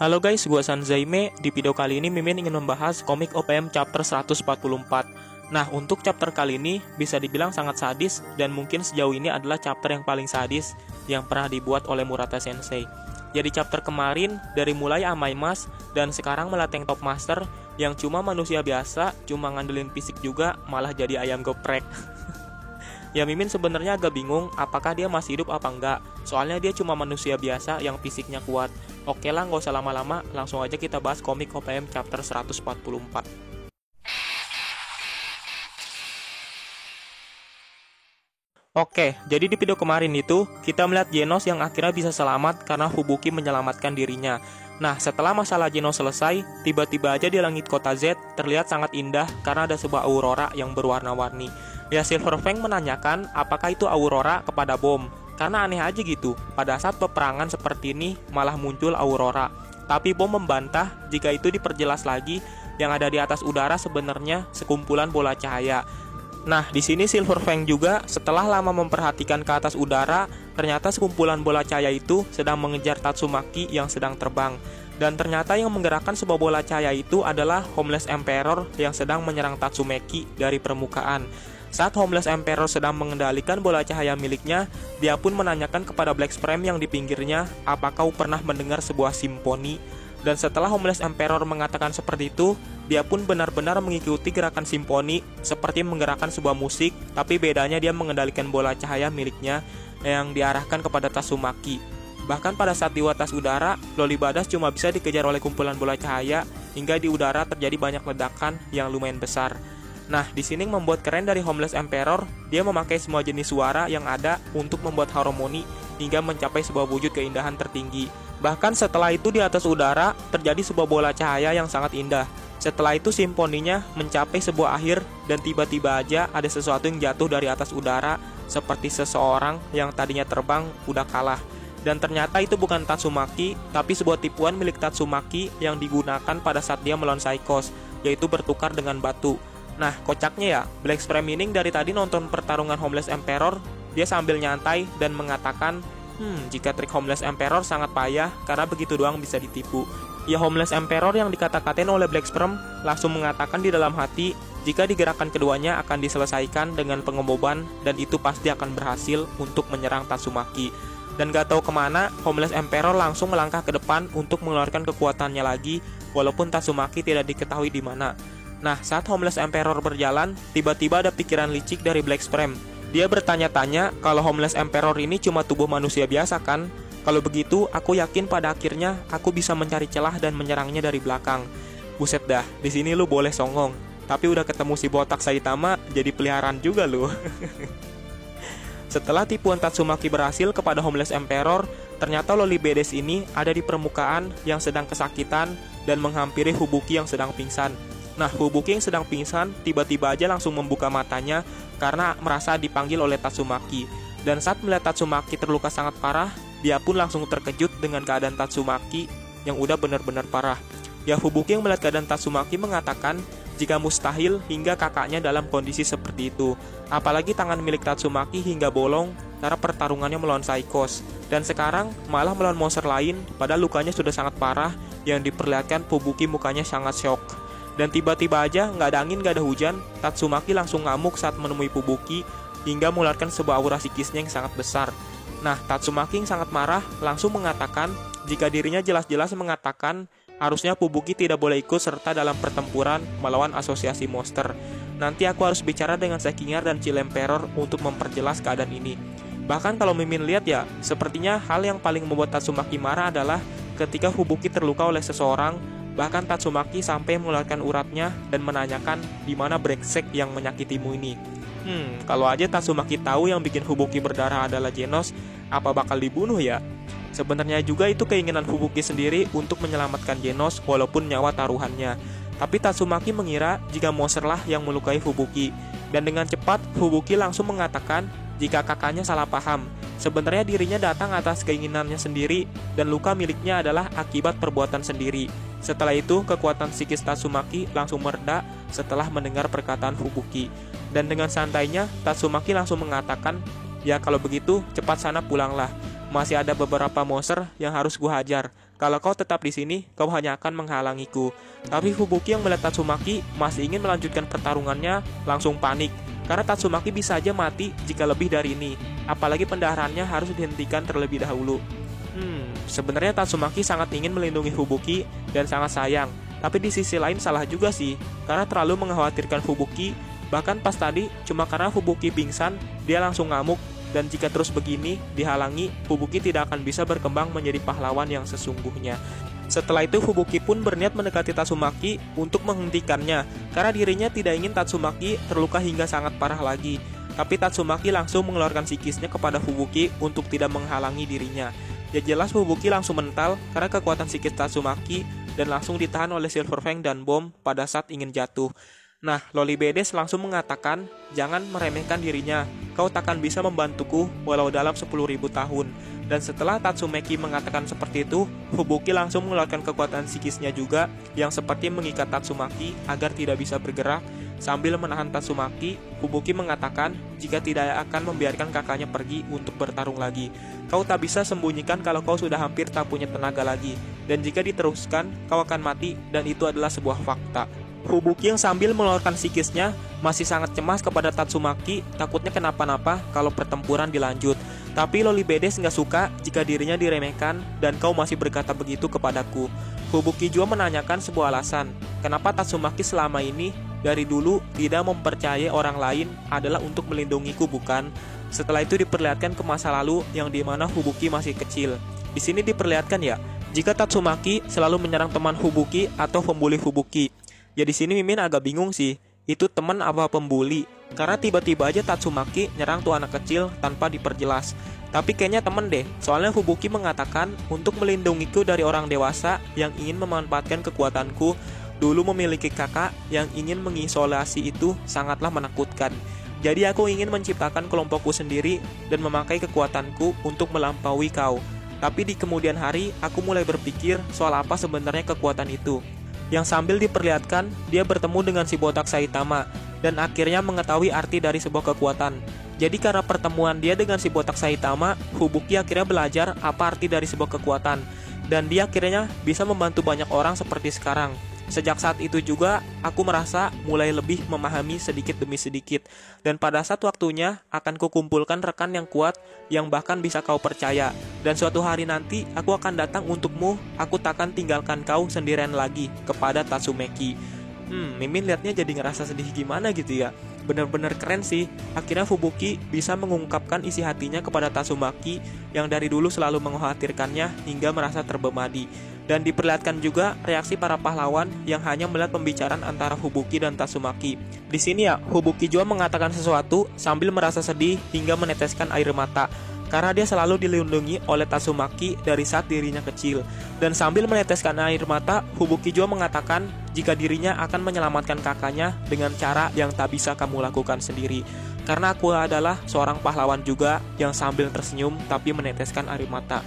Halo guys, gua Sanzaime. Di video kali ini Mimin ingin membahas komik OPM chapter 144. Nah, untuk chapter kali ini bisa dibilang sangat sadis dan mungkin sejauh ini adalah chapter yang paling sadis yang pernah dibuat oleh Murata Sensei. Jadi chapter kemarin dari mulai Amaimas dan sekarang melateng Top Master yang cuma manusia biasa, cuma ngandelin fisik juga malah jadi ayam geprek. Ya Mimin sebenarnya agak bingung apakah dia masih hidup apa enggak. Soalnya dia cuma manusia biasa yang fisiknya kuat. Oke lah, nggak usah lama-lama, langsung aja kita bahas komik OPM chapter 144. Oke, jadi di video kemarin itu kita melihat Genos yang akhirnya bisa selamat karena Fubuki menyelamatkan dirinya. Nah, setelah masalah Genos selesai, tiba-tiba aja di langit kota Z terlihat sangat indah karena ada sebuah aurora yang berwarna-warni. Ya, Silver Fang menanyakan apakah itu aurora kepada Bom. Karena aneh aja gitu, pada saat peperangan seperti ini malah muncul aurora. Tapi Bom membantah jika itu diperjelas lagi, yang ada di atas udara sebenarnya sekumpulan bola cahaya. Nah, di sini Silver Fang juga setelah lama memperhatikan ke atas udara, ternyata sekumpulan bola cahaya itu sedang mengejar Tatsumaki yang sedang terbang. Dan ternyata yang menggerakkan sebuah bola cahaya itu adalah Homeless Emperor yang sedang menyerang Tatsumaki dari permukaan. Saat Homeless Emperor sedang mengendalikan bola cahaya miliknya, dia pun menanyakan kepada Black Sprem yang di pinggirnya, apakah kau pernah mendengar sebuah simfoni? Dan setelah Homeless Emperor mengatakan seperti itu, dia pun benar-benar mengikuti gerakan simfoni seperti menggerakkan sebuah musik, tapi bedanya dia mengendalikan bola cahaya miliknya yang diarahkan kepada Tatsumaki. Bahkan pada saat di atas udara, Lolibadas cuma bisa dikejar oleh kumpulan bola cahaya hingga di udara terjadi banyak ledakan yang lumayan besar. Nah, di sini membuat keren dari Homeless Emperor, dia memakai semua jenis suara yang ada untuk membuat harmoni hingga mencapai sebuah wujud keindahan tertinggi. Bahkan setelah itu di atas udara terjadi sebuah bola cahaya yang sangat indah. Setelah itu simfoninya mencapai sebuah akhir dan tiba-tiba aja ada sesuatu yang jatuh dari atas udara seperti seseorang yang tadinya terbang udah kalah. Dan ternyata itu bukan Tatsumaki, tapi sebuah tipuan milik Tatsumaki yang digunakan pada saat dia melawan Psychos, yaitu bertukar dengan batu. Nah, kocaknya ya, Black Sprem Mining dari tadi nonton pertarungan Homeless Emperor, dia sambil nyantai dan mengatakan, jika trik Homeless Emperor sangat payah karena begitu doang bisa ditipu. Ya, Homeless Emperor yang dikata-katain oleh Black Sprem langsung mengatakan di dalam hati, jika digerakkan keduanya akan diselesaikan dengan pengemboban dan itu pasti akan berhasil untuk menyerang Tatsumaki. Dan gak tahu kemana, Homeless Emperor langsung melangkah ke depan untuk mengeluarkan kekuatannya lagi, walaupun Tatsumaki tidak diketahui di mana. Nah, saat Homeless Emperor berjalan, tiba-tiba ada pikiran licik dari Black Sprem. Dia bertanya-tanya kalau Homeless Emperor ini cuma tubuh manusia biasa kan? Kalau begitu, aku yakin pada akhirnya aku bisa mencari celah dan menyerangnya dari belakang. Buset dah, di sini lu boleh songong. Tapi udah ketemu si botak Saitama, jadi peliharaan juga lu. Setelah tipuan Tatsumaki berhasil kepada Homeless Emperor, ternyata Lolibadas ini ada di permukaan yang sedang kesakitan dan menghampiri Fubuki yang sedang pingsan. Nah, Fubuki yang sedang pingsan tiba-tiba aja langsung membuka matanya karena merasa dipanggil oleh Tatsumaki. Dan saat melihat Tatsumaki terluka sangat parah, dia pun langsung terkejut dengan keadaan Tatsumaki yang udah benar-benar parah. Ya, Fubuki yang melihat keadaan Tatsumaki mengatakan jika mustahil hingga kakaknya dalam kondisi seperti itu. Apalagi tangan milik Tatsumaki hingga bolong karena pertarungannya melawan Psychos. Dan sekarang malah melawan monster lain padahal lukanya sudah sangat parah yang diperlihatkan Fubuki mukanya sangat shock. Dan tiba-tiba aja nggak ada angin, nggak ada hujan, Tatsumaki langsung ngamuk saat menemui Fubuki hingga mengeluarkan sebuah aura psikisnya yang sangat besar. Nah, Tatsumaki yang sangat marah langsung mengatakan jika dirinya jelas-jelas mengatakan harusnya Fubuki tidak boleh ikut serta dalam pertempuran melawan asosiasi monster. Nanti aku harus bicara dengan Sekingar dan Chill Emperor untuk memperjelas keadaan ini. Bahkan kalau Mimin lihat ya, sepertinya hal yang paling membuat Tatsumaki marah adalah ketika Fubuki terluka oleh seseorang. Bahkan Tatsumaki sampai mengeluarkan uratnya dan menanyakan di mana brengsek yang menyakitimu ini. Kalau aja Tatsumaki tahu yang bikin Fubuki berdarah adalah Genos, apa bakal dibunuh ya? Sebenarnya juga itu keinginan Fubuki sendiri untuk menyelamatkan Genos walaupun nyawa taruhannya. Tapi Tatsumaki mengira jika monster lah yang melukai Fubuki. Dan dengan cepat Fubuki langsung mengatakan jika kakaknya salah paham. Sebenarnya dirinya datang atas keinginannya sendiri dan luka miliknya adalah akibat perbuatan sendiri. Setelah itu, kekuatan psikis Tatsumaki langsung mereda setelah mendengar perkataan Fubuki. Dan dengan santainya, Tatsumaki langsung mengatakan, ya kalau begitu, cepat sana pulanglah. Masih ada beberapa monster yang harus gua hajar. Kalau kau tetap di sini, kau hanya akan menghalangiku. Tapi Fubuki yang melihat Tatsumaki masih ingin melanjutkan pertarungannya langsung panik. Karena Tatsumaki bisa aja mati jika lebih dari ini. Apalagi pendarahannya harus dihentikan terlebih dahulu. Sebenarnya Tatsumaki sangat ingin melindungi Fubuki dan sangat sayang. Tapi di sisi lain salah juga sih, karena terlalu mengkhawatirkan Fubuki. Bahkan pas tadi, cuma karena Fubuki pingsan, dia langsung ngamuk. Dan jika terus begini, dihalangi, Fubuki tidak akan bisa berkembang menjadi pahlawan yang sesungguhnya. Setelah itu Fubuki pun berniat mendekati Tatsumaki untuk menghentikannya, karena dirinya tidak ingin Tatsumaki terluka hingga sangat parah lagi. Tapi Tatsumaki langsung mengeluarkan psikisnya kepada Fubuki untuk tidak menghalangi dirinya. Ya jelas Fubuki langsung mental karena kekuatan psikis Tatsumaki dan langsung ditahan oleh Silver Fang dan Bom pada saat ingin jatuh. Nah, Loli Bedes langsung mengatakan, jangan meremehkan dirinya, kau takkan bisa membantuku walau dalam 10.000 tahun. Dan setelah Tatsumaki mengatakan seperti itu, Fubuki langsung mengeluarkan kekuatan psikisnya juga, yang seperti mengikat Tatsumaki agar tidak bisa bergerak. Sambil menahan Tatsumaki, Fubuki mengatakan, jika tidak akan membiarkan kakaknya pergi untuk bertarung lagi. Kau tak bisa sembunyikan kalau kau sudah hampir tak punya tenaga lagi. Dan jika diteruskan, kau akan mati, dan itu adalah sebuah fakta. Fubuki yang sambil mengeluarkan psikisnya masih sangat cemas kepada Tatsumaki, takutnya kenapa-napa kalau pertempuran dilanjut. Tapi Loli Bedes nggak suka jika dirinya diremehkan dan kau masih berkata begitu kepadaku. Fubuki juga menanyakan sebuah alasan, kenapa Tatsumaki selama ini dari dulu tidak mempercayai orang lain adalah untuk melindungiku, bukan? Setelah itu diperlihatkan ke masa lalu yang dimana Fubuki masih kecil. Di sini diperlihatkan ya, jika Tatsumaki selalu menyerang teman Fubuki atau pembuli Fubuki. Ya di sini Mimin agak bingung sih, itu teman apa pembuli? Karena tiba-tiba aja Tatsumaki nyerang tuh anak kecil tanpa diperjelas. Tapi kayaknya temen deh, soalnya Fubuki mengatakan untuk melindungiku dari orang dewasa yang ingin memanfaatkan kekuatanku. Dulu memiliki kakak yang ingin mengisolasi itu sangatlah menakutkan. Jadi aku ingin menciptakan kelompokku sendiri dan memakai kekuatanku untuk melampaui kau. Tapi di kemudian hari aku mulai berpikir soal apa sebenarnya kekuatan itu. Yang sambil diperlihatkan, dia bertemu dengan si botak Saitama, dan akhirnya mengetahui arti dari sebuah kekuatan. Jadi karena pertemuan dia dengan si botak Saitama, Fubuki akhirnya belajar apa arti dari sebuah kekuatan, dan dia akhirnya bisa membantu banyak orang seperti sekarang. Sejak saat itu juga, aku merasa mulai lebih memahami sedikit demi sedikit, dan pada saat waktunya akan kukumpulkan rekan yang kuat, yang bahkan bisa kau percaya. Dan suatu hari nanti, aku akan datang untukmu, aku takkan tinggalkan kau sendirian lagi, kepada Tatsumaki. Mimin liatnya jadi ngerasa sedih gimana gitu ya. Bener-bener keren sih. Akhirnya Fubuki bisa mengungkapkan isi hatinya kepada Tatsumaki yang dari dulu selalu mengkhawatirkannya hingga merasa terbemadi. Dan diperlihatkan juga reaksi para pahlawan yang hanya melihat pembicaraan antara Fubuki dan Tatsumaki. Di sini ya, Fubuki juga mengatakan sesuatu sambil merasa sedih hingga meneteskan air mata. Karena dia selalu dilindungi oleh Tatsumaki dari saat dirinya kecil. Dan sambil meneteskan air mata, Fubuki juga mengatakan jika dirinya akan menyelamatkan kakaknya dengan cara yang tak bisa kamu lakukan sendiri. Karena aku adalah seorang pahlawan juga yang sambil tersenyum tapi meneteskan air mata.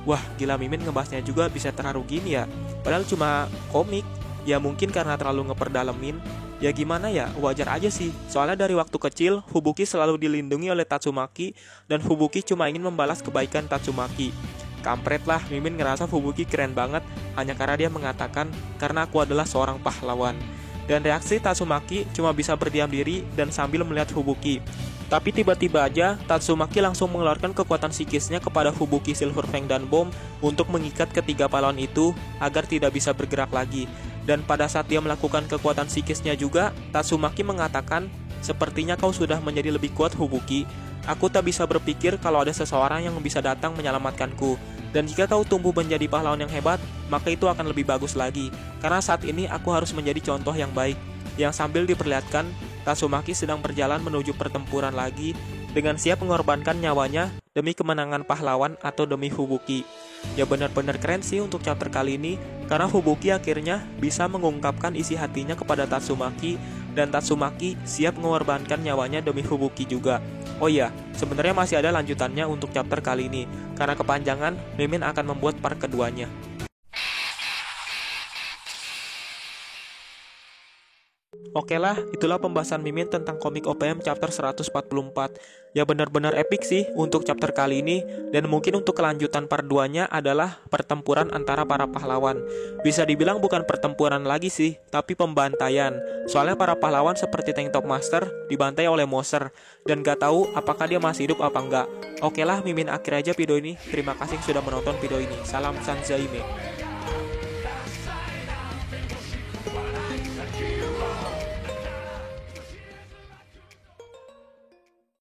Wah, gila, Mimin ngebahasnya juga bisa terharu gini ya. Padahal cuma komik. Ya mungkin karena terlalu ngeperdalemin. Ya gimana ya, wajar aja sih. Soalnya dari waktu kecil, Fubuki selalu dilindungi oleh Tatsumaki, dan Fubuki cuma ingin membalas kebaikan Tatsumaki. Kampret lah, Mimin ngerasa Fubuki keren banget hanya karena dia mengatakan, karena aku adalah seorang pahlawan. Dan reaksi Tatsumaki cuma bisa berdiam diri dan sambil melihat Fubuki. Tapi tiba-tiba aja, Tatsumaki langsung mengeluarkan kekuatan psikisnya kepada Fubuki, Silver Fang, dan Bom untuk mengikat ketiga pahlawan itu agar tidak bisa bergerak lagi. Dan pada saat dia melakukan kekuatan psikisnya juga, Tatsumaki mengatakan, sepertinya kau sudah menjadi lebih kuat, Fubuki. Aku tak bisa berpikir kalau ada seseorang yang bisa datang menyelamatkanku. Dan jika kau tumbuh menjadi pahlawan yang hebat, maka itu akan lebih bagus lagi. Karena saat ini aku harus menjadi contoh yang baik. Yang sambil diperlihatkan, Tatsumaki sedang berjalan menuju pertempuran lagi dengan siap mengorbankan nyawanya demi kemenangan pahlawan atau demi Fubuki. Ya benar-benar keren sih untuk chapter kali ini, karena Fubuki akhirnya bisa mengungkapkan isi hatinya kepada Tatsumaki, dan Tatsumaki siap mengorbankan nyawanya demi Fubuki juga. Oh iya, sebenarnya masih ada lanjutannya untuk chapter kali ini. Karena kepanjangan, Mimin akan membuat part keduanya. Oke lah, itulah pembahasan Mimin tentang komik OPM chapter 144. Ya benar-benar epic sih untuk chapter kali ini, dan mungkin untuk kelanjutan part 2-nya adalah pertempuran antara para pahlawan. Bisa dibilang bukan pertempuran lagi sih, tapi pembantaian. Soalnya para pahlawan seperti Tank Top Master dibantai oleh Moser, dan gak tahu apakah dia masih hidup apa enggak. Oke lah, Mimin akhir aja video ini. Terima kasih sudah menonton video ini. Salam Sanzaime.